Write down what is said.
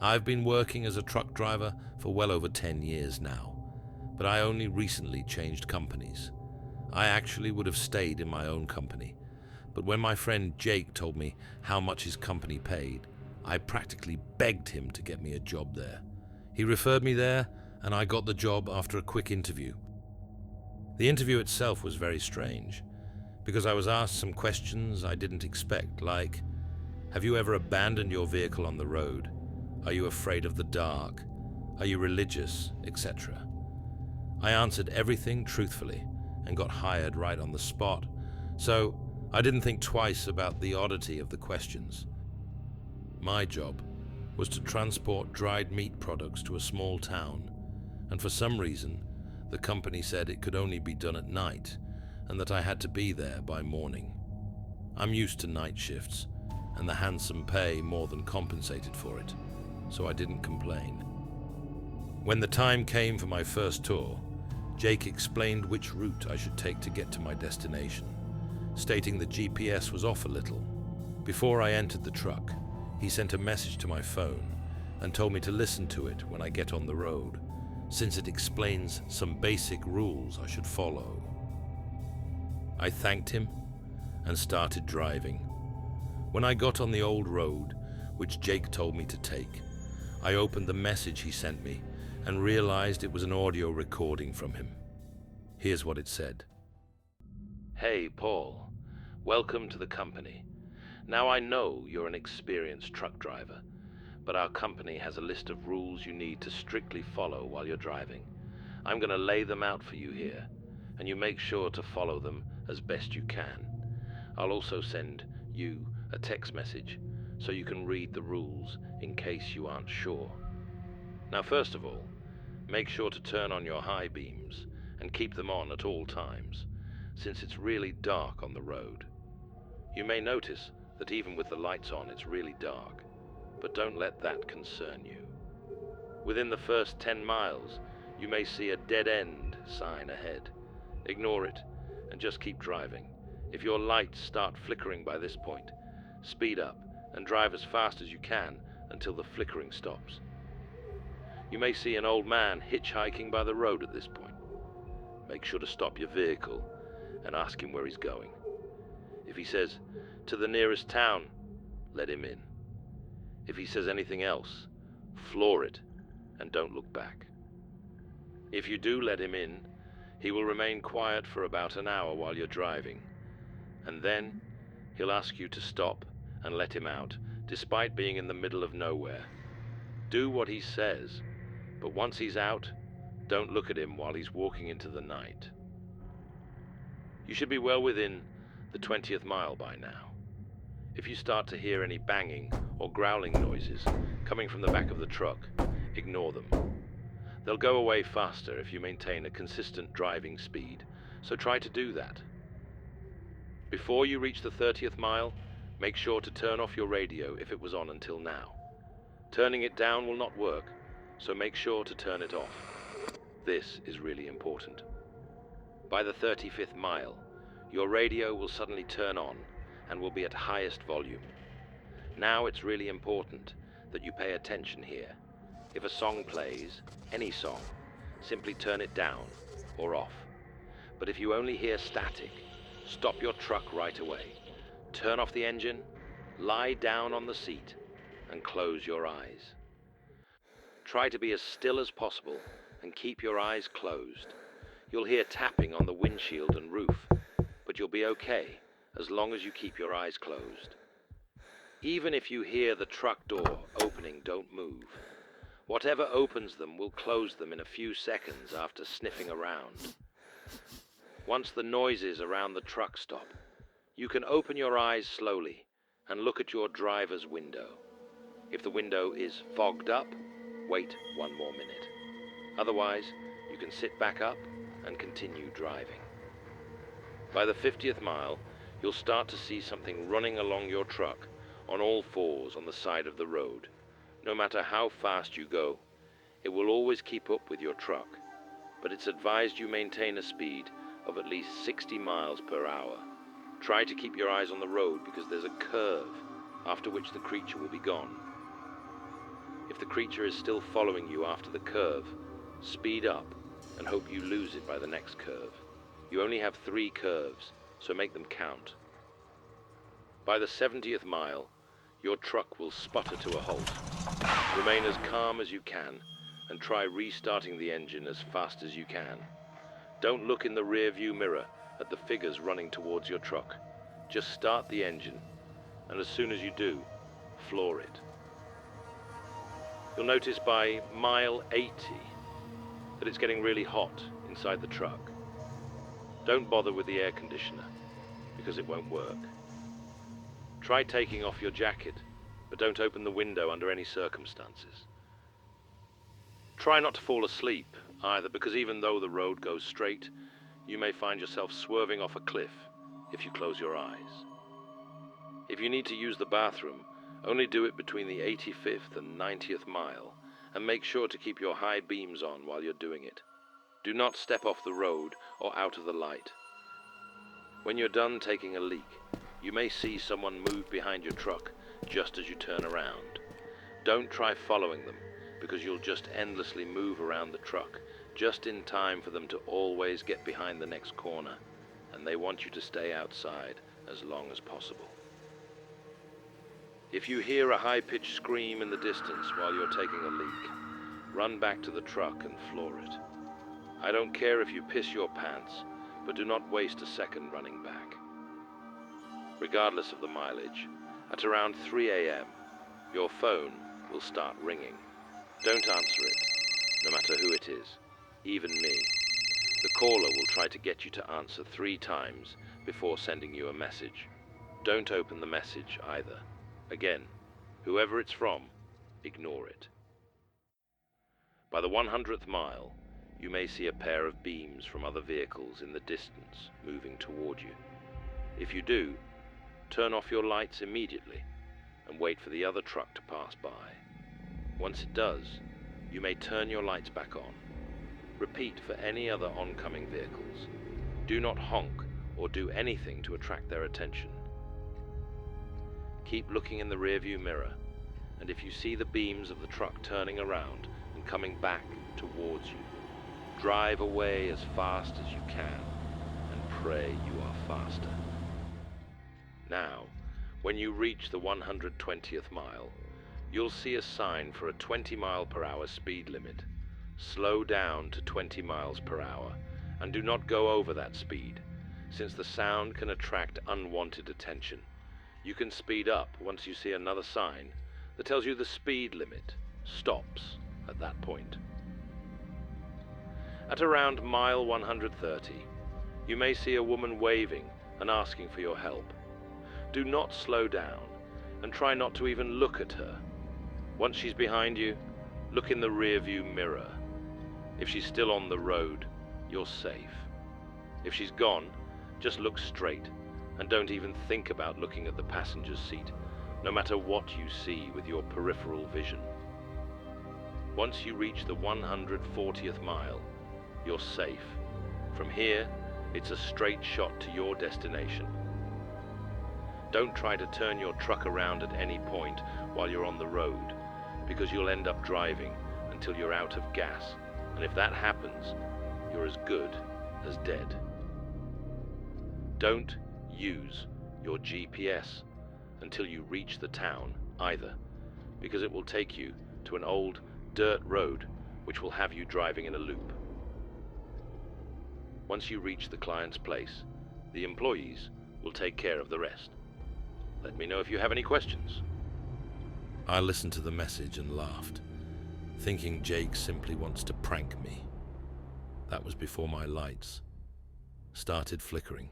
I've been working as a truck driver for well over 10 years now, but I only recently changed companies. I actually would have stayed in my own company, but when my friend Jake told me how much his company paid, I practically begged him to get me a job there. He referred me there, and I got the job after a quick interview. The interview itself was very strange, because I was asked some questions I didn't expect, like, have you ever abandoned your vehicle on the road? Are you afraid of the dark? Are you religious, etc.? I answered everything truthfully and got hired right on the spot, so I didn't think twice about the oddity of the questions. My job was to transport dried meat products to a small town, and for some reason, the company said it could only be done at night and that I had to be there by morning. I'm used to night shifts, and the handsome pay more than compensated for it, so I didn't complain. When the time came for my first tour, Jake explained which route I should take to get to my destination, stating the GPS was off a little. Before I entered the truck, he sent a message to my phone and told me to listen to it when I get on the road, since it explains some basic rules I should follow. I thanked him and started driving. When I got on the old road, which Jake told me to take, I opened the message he sent me and realized it was an audio recording from him. Here's what it said. Hey, Paul. Welcome to the company. Now I know you're an experienced truck driver, but our company has a list of rules you need to strictly follow while you're driving. I'm going to lay them out for you here, and you make sure to follow them as best you can. I'll also send you a text message so you can read the rules in case you aren't sure. Now, first of all, make sure to turn on your high beams and keep them on at all times, since it's really dark on the road. You may notice that even with the lights on, it's really dark, but don't let that concern you. Within the first 10 miles, you may see a dead-end sign ahead. Ignore it and just keep driving. If your lights start flickering by this point, speed up and drive as fast as you can until the flickering stops. You may see an old man hitchhiking by the road at this point. Make sure to stop your vehicle and ask him where he's going. If he says, to the nearest town, let him in. If he says anything else, floor it and don't look back. If you do let him in, he will remain quiet for about an hour while you're driving, and then he'll ask you to stop and let him out, despite being in the middle of nowhere. Do what he says, but once he's out, don't look at him while he's walking into the night. You should be well within the 20th mile by now. If you start to hear any banging or growling noises coming from the back of the truck, ignore them. They'll go away faster if you maintain a consistent driving speed, so try to do that. Before you reach the 30th mile, make sure to turn off your radio if it was on until now. Turning it down will not work, so make sure to turn it off. This is really important. By the 35th mile, your radio will suddenly turn on and will be at highest volume. Now it's really important that you pay attention here. If a song plays, any song, simply turn it down or off. But if you only hear static, stop your truck right away. Turn off the engine, lie down on the seat, and close your eyes. Try to be as still as possible and keep your eyes closed. You'll hear tapping on the windshield and roof, but you'll be okay as long as you keep your eyes closed. Even if you hear the truck door opening, don't move. Whatever opens them will close them in a few seconds after sniffing around. Once the noises around the truck stop, you can open your eyes slowly and look at your driver's window. If the window is fogged up, wait 1 more minute. Otherwise, you can sit back up and continue driving. By the 50th mile, you'll start to see something running along your truck on all fours on the side of the road. No matter how fast you go, it will always keep up with your truck, but it's advised you maintain a speed of at least 60 miles per hour. Try to keep your eyes on the road because there's a curve, after which the creature will be gone. If the creature is still following you after the curve, speed up and hope you lose it by the next curve. You only have 3 curves, so make them count. By the 70th mile, your truck will sputter to a halt. Remain as calm as you can and try restarting the engine as fast as you can. Don't look in the rear view mirror at the figures running towards your truck. Just start the engine, and as soon as you do, floor it. You'll notice by mile 80 that it's getting really hot inside the truck. Don't bother with the air conditioner, because it won't work. Try taking off your jacket, but don't open the window under any circumstances. Try not to fall asleep either, because even though the road goes straight, you may find yourself swerving off a cliff if you close your eyes. If you need to use the bathroom, only do it between the 85th and 90th mile, and make sure to keep your high beams on while you're doing it. Do not step off the road or out of the light. When you're done taking a leak, you may see someone move behind your truck just as you turn around. Don't try following them, because you'll just endlessly move around the truck, just in time for them to always get behind the next corner, and they want you to stay outside as long as possible. If you hear a high-pitched scream in the distance while you're taking a leak, run back to the truck and floor it. I don't care if you piss your pants, but do not waste a second running back. Regardless of the mileage, at around 3 a.m., your phone will start ringing. Don't answer it, no matter who it is, even me. The caller will try to get you to answer 3 times before sending you a message. Don't open the message either. Again, whoever it's from, ignore it. By the 100th mile, you may see a pair of beams from other vehicles in the distance moving toward you. If you do, turn off your lights immediately and wait for the other truck to pass by. Once it does, you may turn your lights back on. Repeat for any other oncoming vehicles. Do not honk or do anything to attract their attention. Keep looking in the rearview mirror, and if you see the beams of the truck turning around and coming back towards you, drive away as fast as you can and pray you are faster. Now, when you reach the 120th mile, you'll see a sign for a 20 mile per hour speed limit. Slow down to 20 miles per hour and do not go over that speed, since the sound can attract unwanted attention. You can speed up once you see another sign that tells you the speed limit stops at that point. At around mile 130, you may see a woman waving and asking for your help. Do not slow down and try not to even look at her. Once she's behind you, look in the rearview mirror. If she's still on the road, you're safe. If she's gone, just look straight and don't even think about looking at the passenger's seat, no matter what you see with your peripheral vision. Once you reach the 140th mile, you're safe. From here, it's a straight shot to your destination. Don't try to turn your truck around at any point while you're on the road, because you'll end up driving until you're out of gas, and if that happens, you're as good as dead. Don't use your GPS until you reach the town either, because it will take you to an old dirt road which will have you driving in a loop. Once you reach the client's place, the employees will take care of the rest. Let me know if you have any questions. I listened to the message and laughed, thinking Jake simply wants to prank me. That was before my lights started flickering.